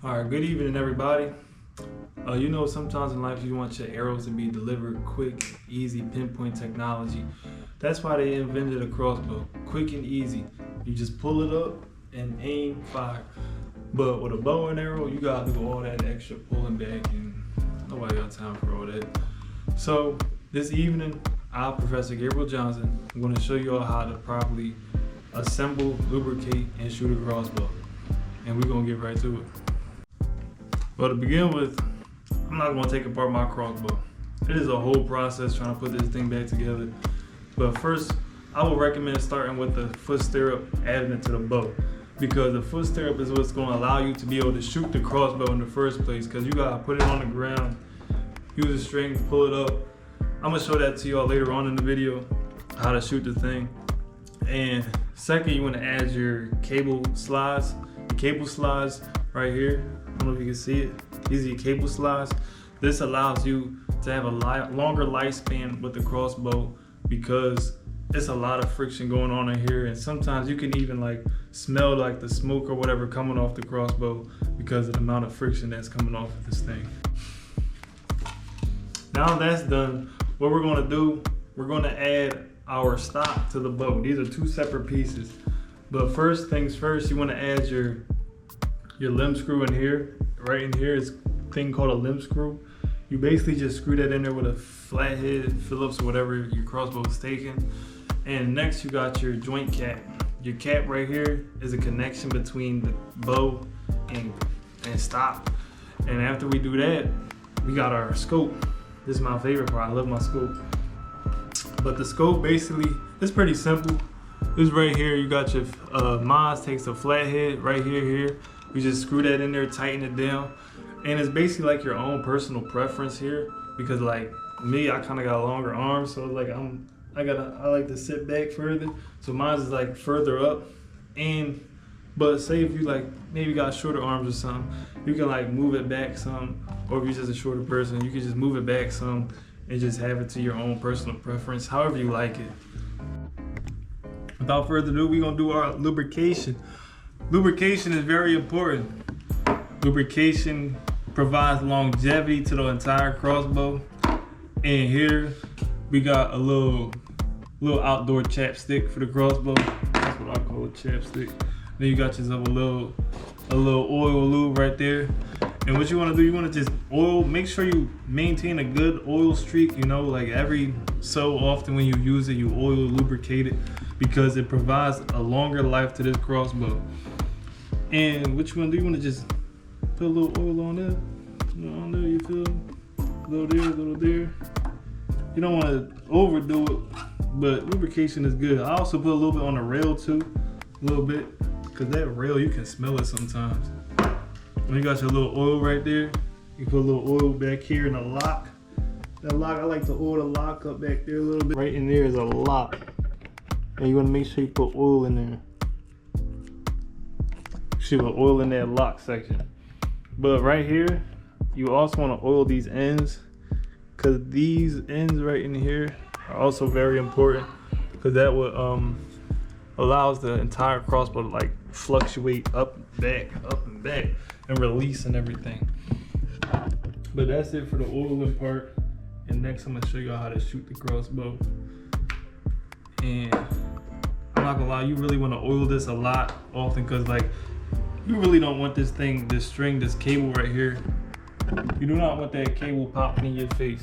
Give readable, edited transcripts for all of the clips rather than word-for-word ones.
All right, good evening, everybody. You know, sometimes in life you want your arrows to be delivered quick, easy, pinpoint technology. That's why they invented a crossbow. Quick and easy. You just pull it up and aim, fire. But with a bow and arrow, you gotta do all that extra pulling back, and nobody got time for all that. So this evening, I'm Professor Gabriel Johnson. I'm going to show you all how to properly assemble, lubricate, and shoot a crossbow. And we're going to get right to it. Well, to begin with, I'm not going to take apart my crossbow. It is a whole process trying to put this thing back together. But first, I would recommend starting with the foot stirrup, adding it to the bow. Because the foot stirrup is what's going to allow you to be able to shoot the crossbow in the first place. Because you got to put it on the ground, use a string, pull it up. I'm going to show that to y'all later on in the video, how to shoot the thing. And second, you want to add your cable slides. The cable slides right here. I don't know if you can see it. These are your cable slides. This allows you to have a longer lifespan with the crossbow because it's a lot of friction going on in here, and sometimes you can even like smell like the smoke or whatever coming off the crossbow because of the amount of friction that's coming off of this thing. Now that's done, what we're going to do, we're going to add our stock to the bow. These are two separate pieces. But first things first, you want to add your limb screw in here. Right in here is a thing called a limb screw. You basically just screw that in there with a flathead, Phillips, or whatever your crossbow is taking. And next you got your joint cap. Your cap right here is a connection between the bow and stock. And after we do that, we got our scope. This is my favorite part. I love my scope. But the scope basically, it's pretty simple. This right here, you got your Moz takes a flathead right here. You just screw that in there, tighten it down. And it's basically like your own personal preference here. Because like me, I kind of got longer arms. So like I like to sit back further. So mine is like further up. But say if you like maybe got shorter arms or something, you can like move it back some. Or if you're just a shorter person, you can just move it back some and just have it to your own personal preference, however you like it. Without further ado, we're gonna do our lubrication. Lubrication is very important. Lubrication provides longevity to the entire crossbow. And here we got a little outdoor chapstick for the crossbow. That's what I call a chapstick. Then you got yourself a little oil lube right there. And what you want to do, you want to just make sure you maintain a good oil streak, you know, like every so often when you use it, you oil lubricate it because it provides a longer life to this crossbow. And what you want to do, you want to just put a little oil on there, on there, you feel? A little there. You don't want to overdo it, but lubrication is good. I also put a little bit on the rail too, a little bit, because that rail, you can smell it sometimes. When you got your little oil right there, you put a little oil back here in the lock. That lock, I like to oil the lock up back there a little bit. Right in there is a lock. And you want to make sure you put oil in there. You should put oil in that lock section. But right here, you also want to oil these ends, because these ends right in here are also very important, because that would allows the entire crossbow to like fluctuate up and back and release and everything. But that's it for the oiling part. And next I'm gonna show you how to shoot the crossbow. And I'm not gonna lie, you really want to oil this a lot often, because like you really don't want this thing, this cable right here. You do not want that cable popping in your face.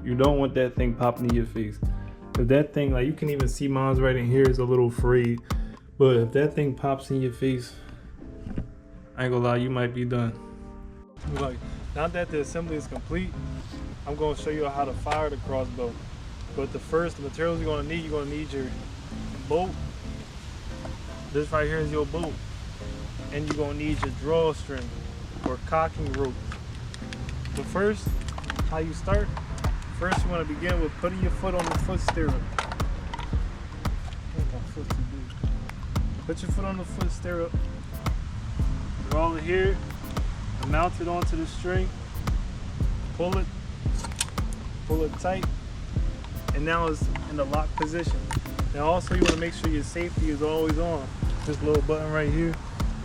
You don't want that thing popping in your face. If that thing, like you can even see mine's right in here is a little frayed. But if that thing pops in your face, I ain't gonna lie, you might be done. Like, now that the assembly is complete, I'm gonna show you how to fire the crossbow. But the materials you're gonna need your bolt. This right here is your bolt. And you're gonna need your drawstring or cocking rope. But first, how you start? First, you want to begin with putting your foot on the foot stirrup. Put your foot on the foot stirrup. Roll it here. Mount it onto the string. Pull it tight. And now it's in the lock position. Now also you want to make sure your safety is always on. This little button right here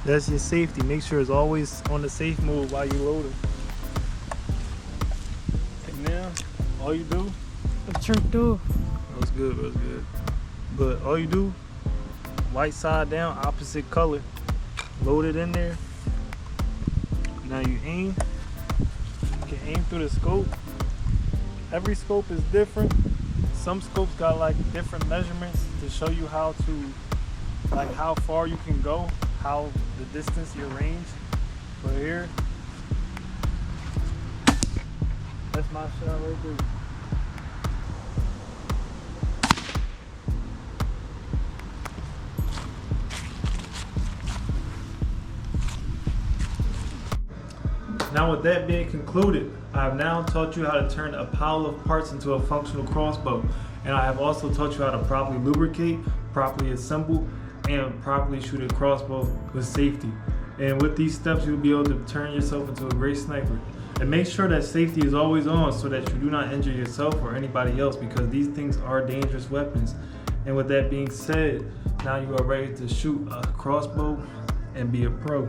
That's your safety. Make sure it's always on the safe mode while you loading. And now, all you do, Turned off. that's good, that's good. But all you do, white side down, opposite color. Load it in there. Now you aim. You can aim through the scope. Every scope is different. Some scopes got like different measurements to show you how to, like how far you can go, how the distance, your range. But here, that's my shot right there. Now with that being concluded, I have now taught you how to turn a pile of parts into a functional crossbow. And I have also taught you how to properly lubricate, properly assemble, and properly shoot a crossbow with safety. And with these steps, you'll be able to turn yourself into a great sniper. And make sure that safety is always on so that you do not injure yourself or anybody else, because these things are dangerous weapons. And with that being said, now you are ready to shoot a crossbow and be a pro.